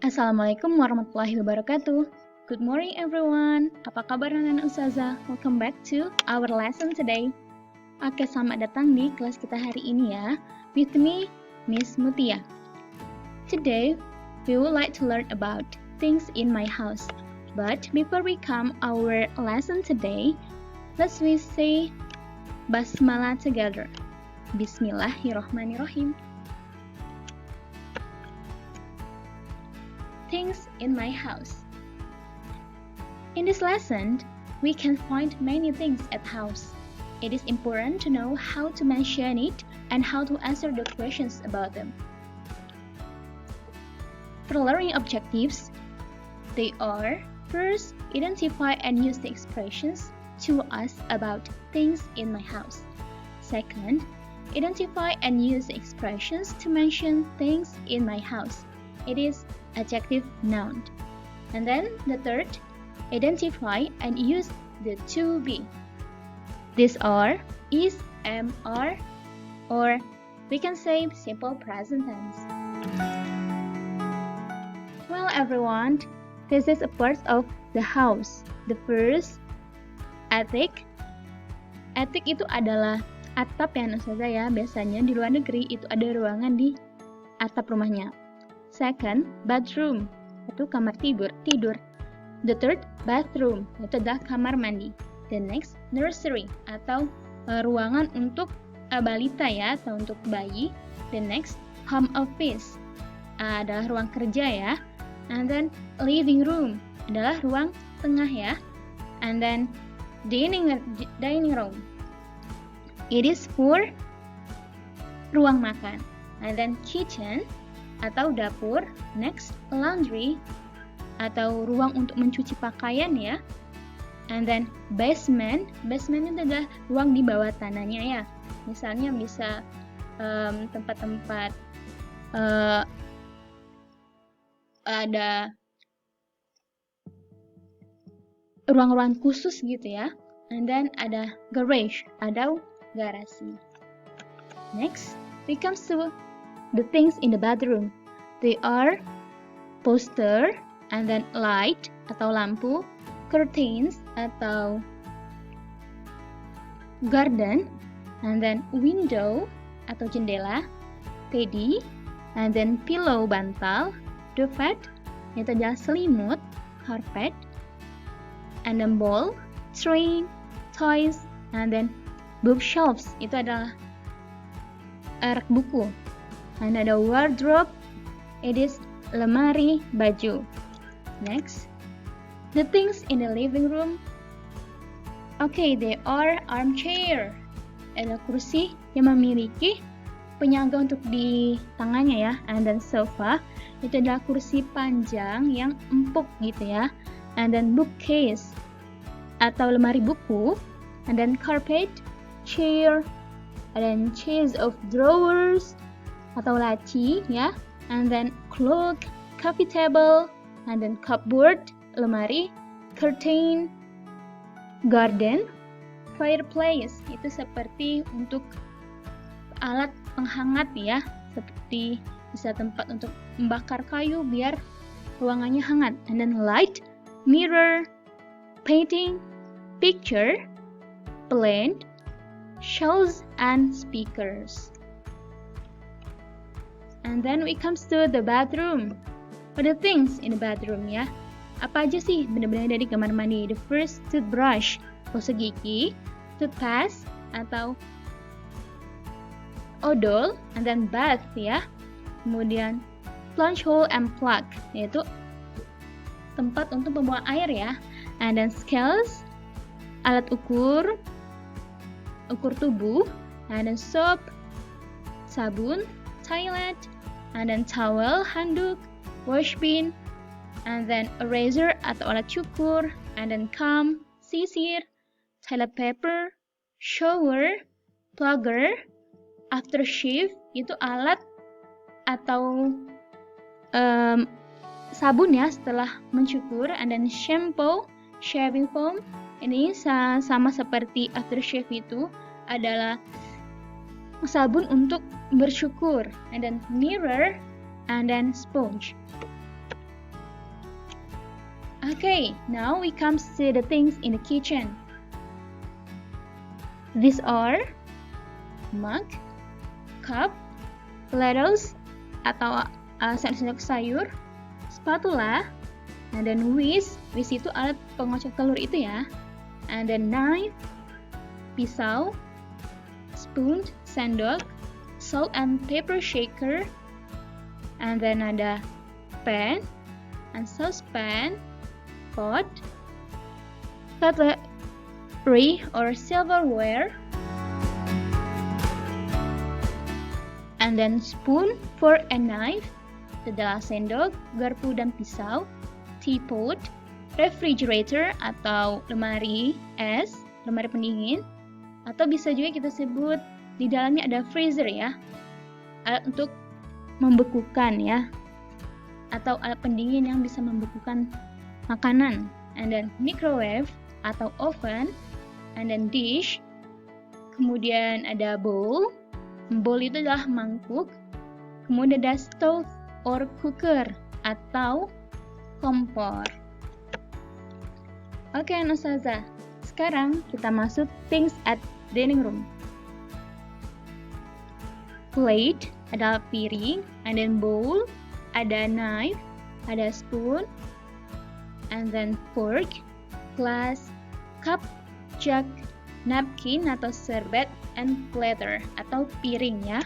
Assalamualaikum warahmatullahi wabarakatuh. Good morning everyone. Apa kabar anak-anak Ustazah? Welcome back to our lesson today. Oke, selamat datang di kelas kita hari ini ya. With me, Miss Mutia. Today, we would like to learn about things in my house. But before we come our lesson today, let's we say Basmalah together. Bismillahirrahmanirrahim. Things in my house. In this lesson, we can find many things at house. It is important to know how to mention it and how to answer the questions about them. For learning objectives, they are: first, identify and use the expressions to ask about things in my house. Second, identify and use the expressions to mention things in my house. It is adjective noun. And then the third, identify and use the to be. These are is, am, are, or we can say simple present tense. Well everyone, this is a part of the house. The first, attic. Attic itu adalah atap ya Ustazah ya. Biasanya di luar negeri itu ada ruangan di atap rumahnya. Second, bathroom, itu kamar tidur. The third, bathroom, itu adalah kamar mandi. The next, nursery, atau ruangan untuk balita ya, atau untuk bayi. The next, home office, adalah ruang kerja ya. And then, living room, adalah ruang tengah ya. And then, dining room, it is for ruang makan. And then, kitchen, atau dapur. Next, laundry, atau ruang untuk mencuci pakaian ya. And then basement itu adalah ruang di bawah tanahnya ya. Misalnya bisa tempat-tempat ada ruang-ruang khusus gitu ya. And then ada garage atau garasi. Next, we come to the things in the bedroom. They are poster, and then light atau lampu, curtains atau garden, and then window atau jendela, teddy, and then pillow bantal, duvet itu adalah selimut, carpet, and then ball, train, toys, and then bookshelves itu adalah rak buku. And ada wardrobe, it is lemari baju. Next, the things in the living room. Okay, they are armchair. Ada kursi yang memiliki penyangga untuk di tangannya ya. And then sofa, itu adalah kursi panjang yang empuk gitu ya. And then bookcase, atau lemari buku. And then carpet, chair, and then chairs of drawers, atau laci ya, and then clock, coffee table, and then cupboard, lemari, curtain, garden, fireplace, itu seperti untuk alat penghangat ya, seperti bisa tempat untuk membakar kayu biar ruangannya hangat. And then light, mirror, painting, picture, plant, shelves, and speakers. And then we comes to the bathroom. The things in the bathroom ya. Apa aja sih benda-benda dari kamar mandi? The first, toothbrush, gosok gigi, toothpaste atau odol, and then bath ya. Kemudian plunge hole and plug, yaitu tempat untuk pembuang air ya. And then scales, alat ukur tubuh, and then soap, sabun, toilet, and then towel, handuk, wash bin, and then eraser atau alat cukur, and then comb, sisir, toilet paper, shower, plugger, aftershave, itu alat atau sabun ya setelah mencukur, and then shampoo, shaving foam, ini sama seperti aftershave itu adalah sabun untuk bercukur, and then mirror, and then sponge. Okay, now we come to the things in the kitchen. These are mug, cup, ladles atau sendok sayur, spatula, and then whisk itu alat pengocok telur itu ya, and then knife, pisau, spoon, sendok, salt and pepper shaker, and then ada pan and saucepan, pot, cutlery or silverware, and then spoon, fork, and knife, adalah sendok, garpu, dan pisau, teapot, refrigerator atau lemari es, lemari pendingin, atau bisa juga kita sebut di dalamnya ada freezer ya, alat untuk membekukan ya, atau alat pendingin yang bisa membekukan makanan, and then microwave atau oven, and then dish, kemudian ada bowl itu adalah mangkuk, kemudian ada stove or cooker atau kompor. Oke, Ustazah, sekarang kita masuk things at dining room. Plate ada piring, and then bowl, ada knife, ada spoon, and then fork, glass, cup, jug, napkin atau serbet, and platter atau piring ya.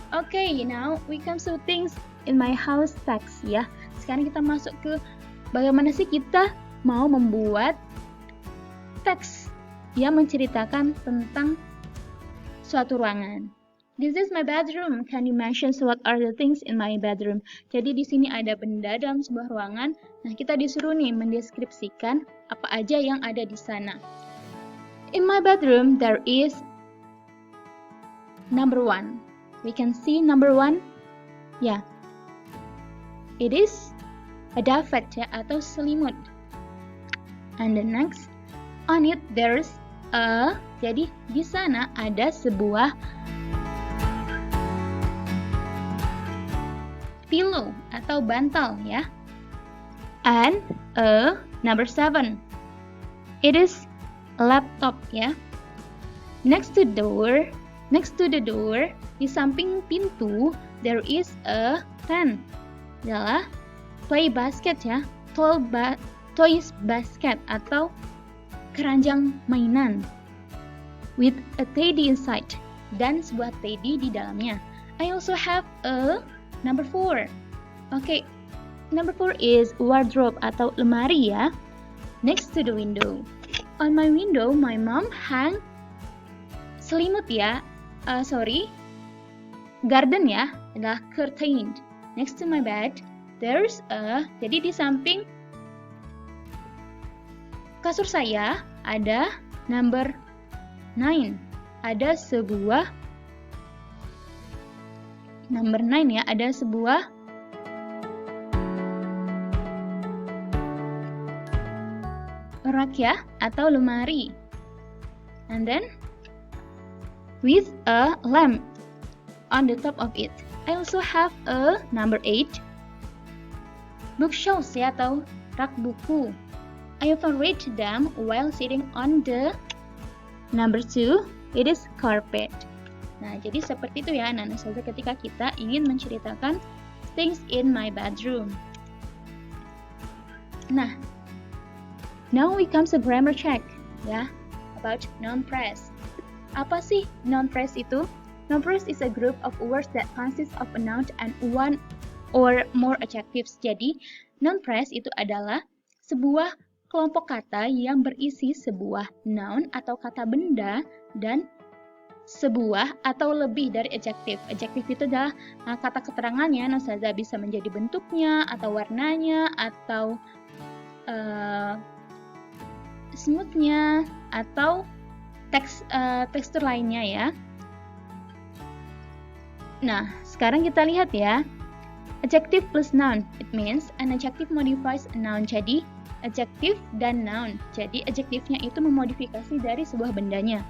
Okay, now we come to things in my house text ya. Sekarang kita masuk ke bagaimana sih kita mau membuat teks yang menceritakan tentang suatu ruangan. This is my bedroom. Can you mention what are the things in my bedroom? Jadi di sini ada benda dalam sebuah ruangan. Nah, kita disuruh nih mendeskripsikan apa aja yang ada di sana. In my bedroom there is number 1. We can see number 1. Yeah. It is a duvet ya, atau selimut. And the next, on it there's a, jadi di sana ada sebuah pillow atau bantal ya. And a number 7. It is a laptop ya. Next to the door, di samping pintu there is a tent. Adalah play basket ya. Toys basket atau keranjang mainan. With a teddy inside, dan sebuah teddy di dalamnya. I also have a number 4. Okay, number 4 is wardrobe atau lemari ya. Next to the window. On my window, my mom hang selimut ya. Garden ya, adalah curtain. Next to my bed, there's a, jadi di samping kasur saya ada number 9. Ada sebuah number 9 ya, ada sebuah rak ya, atau lemari. And then with a lamp on the top of it. I also have a number 8 bookshelves ya, atau rak buku. I often read them while sitting on the number 2. It is carpet. Nah, jadi seperti itu ya anak-anak ustazah ketika kita ingin menceritakan things in my bedroom. Nah, now we come to grammar check ya, about noun phrase. Apa sih noun phrase itu? Noun phrase is a group of words that consists of a noun and one or more adjectives. Jadi, noun phrase itu adalah sebuah kelompok kata yang berisi sebuah noun atau kata benda dan sebuah atau lebih dari adjektif. Adjektif itu adalah kata keterangannya, ustazah bisa menjadi bentuknya atau warnanya atau smoothnya atau tekstur lainnya ya. Nah, sekarang kita lihat ya. Adjective plus noun. It means an adjective modifies a noun. Jadi, adjektif dan noun. Jadi, adjektifnya itu memodifikasi dari sebuah bendanya.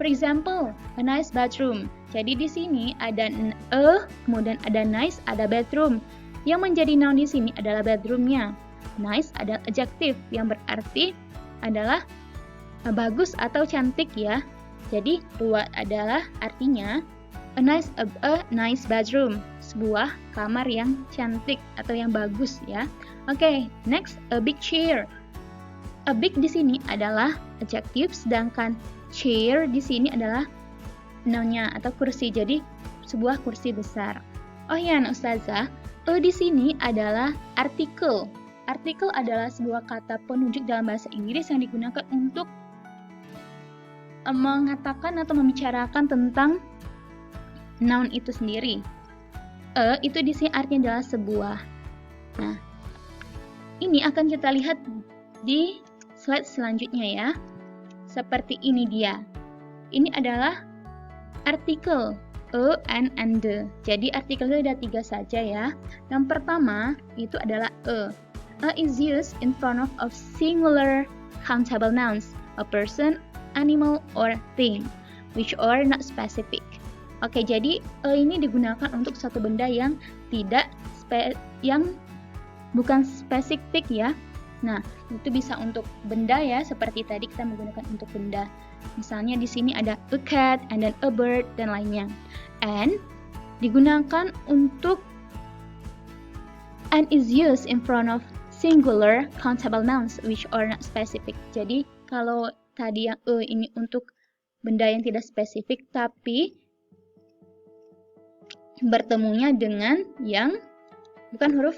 For example, a nice bathroom. Jadi, di sini ada a, kemudian ada nice, ada bedroom. Yang menjadi noun di sini adalah bedroomnya. Nice adalah adjective yang berarti adalah bagus atau cantik ya. Jadi ruwet adalah artinya a nice bedroom, sebuah kamar yang cantik atau yang bagus ya. Oke, next a big chair. A big di sini adalah adjective, sedangkan chair di sini adalah noun-nya atau kursi. Jadi sebuah kursi besar. Oh ya, Ustazah, di sini adalah artikel. Artikel adalah sebuah kata penunjuk dalam bahasa Inggris yang digunakan untuk mengatakan atau membicarakan tentang noun itu sendiri. Itu di sini artinya adalah sebuah. Nah, ini akan kita lihat di slide selanjutnya ya. Seperti ini dia. Ini adalah artikel and the. Jadi artikelnya ada 3 saja ya. Yang pertama itu adalah a. A is used in front of singular countable nouns, a person, animal, or thing, which are not specific. Oke, jadi ini digunakan untuk satu benda yang bukan spesifik ya. Nah, itu bisa untuk benda ya, seperti tadi kita menggunakan untuk benda. Misalnya di sini ada a cat, and then a bird, dan lainnya. And digunakan untuk and is used in front of singular countable nouns which are not specific. Jadi kalau tadi yang ini untuk benda yang tidak spesifik tapi bertemunya dengan yang bukan huruf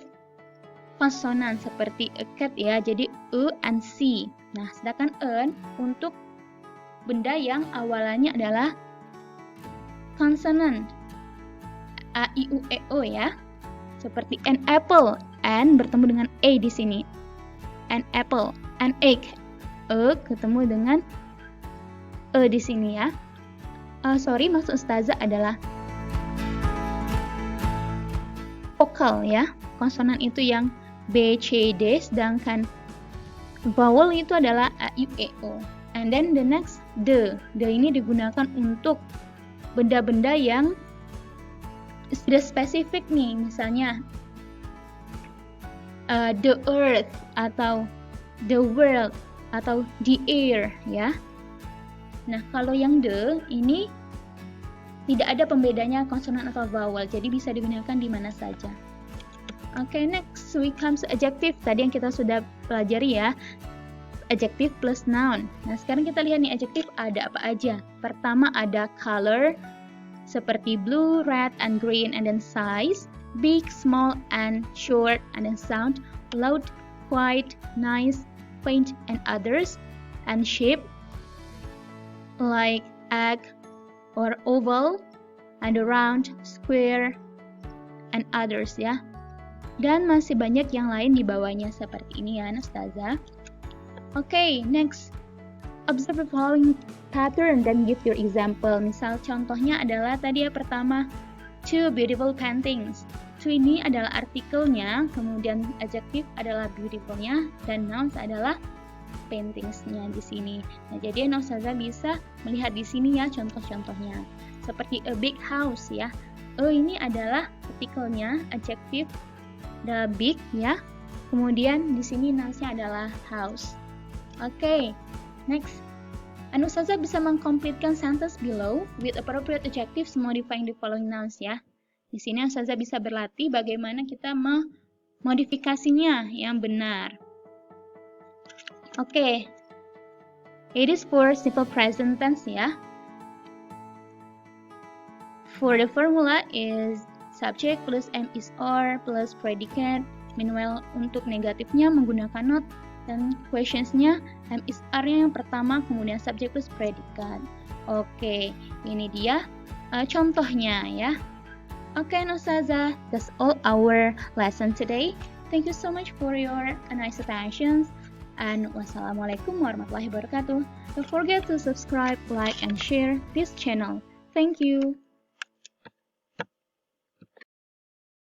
konsonan seperti a cat ya, jadi and c. Nah, sedangkan an untuk benda yang awalannya adalah konsonan a, i, u, e, o ya. Seperti an apple, an bertemu dengan a di sini. An apple, an egg, ketemu dengan di sini ya. Maksud Ustazah adalah vokal ya. Konsonan itu yang B, C, D, sedangkan vowel itu adalah A, I, U, E, O. And then the next, the. The ini digunakan untuk benda-benda yang sudah spesifik nih, misalnya the earth, atau the world, atau the air ya. Nah, kalau yang the ini tidak ada pembedanya konsonan atau vowel, jadi bisa digunakan di mana saja. Oke, next we come to adjective. Tadi yang kita sudah pelajari ya, adjective plus noun. Nah, sekarang kita lihat nih adjective ada apa aja. Pertama ada color, seperti blue, red, and green, and then size, big, small, and short, and then sound, loud, quiet, nice, faint, and others, and shape, like egg or oval, and round, square, and others ya. Dan masih banyak yang lain di bawahnya seperti ini ya, Ustazah. Okay, next. Observe the following pattern dan give your example. Misal contohnya adalah tadi ya pertama, two beautiful paintings. Two ini adalah artikelnya, kemudian adjective adalah beautifulnya, dan nouns adalah paintingsnya di sini. Nah, jadi Ustazah bisa melihat di sini ya contoh-contohnya. Seperti a big house ya. Ini adalah artikelnya, adjective the big ya. Kemudian di sini nounsnya adalah house. Oke. Next, Ustazah bisa mengkomplitkan sentence below with appropriate adjectives modifying the following nouns ya. Di sini Ustazah bisa berlatih bagaimana kita memodifikasinya yang benar. Oke. It is for simple present tense ya. For the formula is subject plus am is or plus predicate. Meanwhile, untuk negatifnya menggunakan not, dan questionsnya am is are-nya yang pertama, kemudian subject plus predikat. Oke, ini dia contohnya ya. Oke, Ustazah, that's all our lesson today. Thank you so much for your nice attention. And wassalamualaikum warahmatullahi wabarakatuh. Don't forget to subscribe, like, and share this channel. Thank you.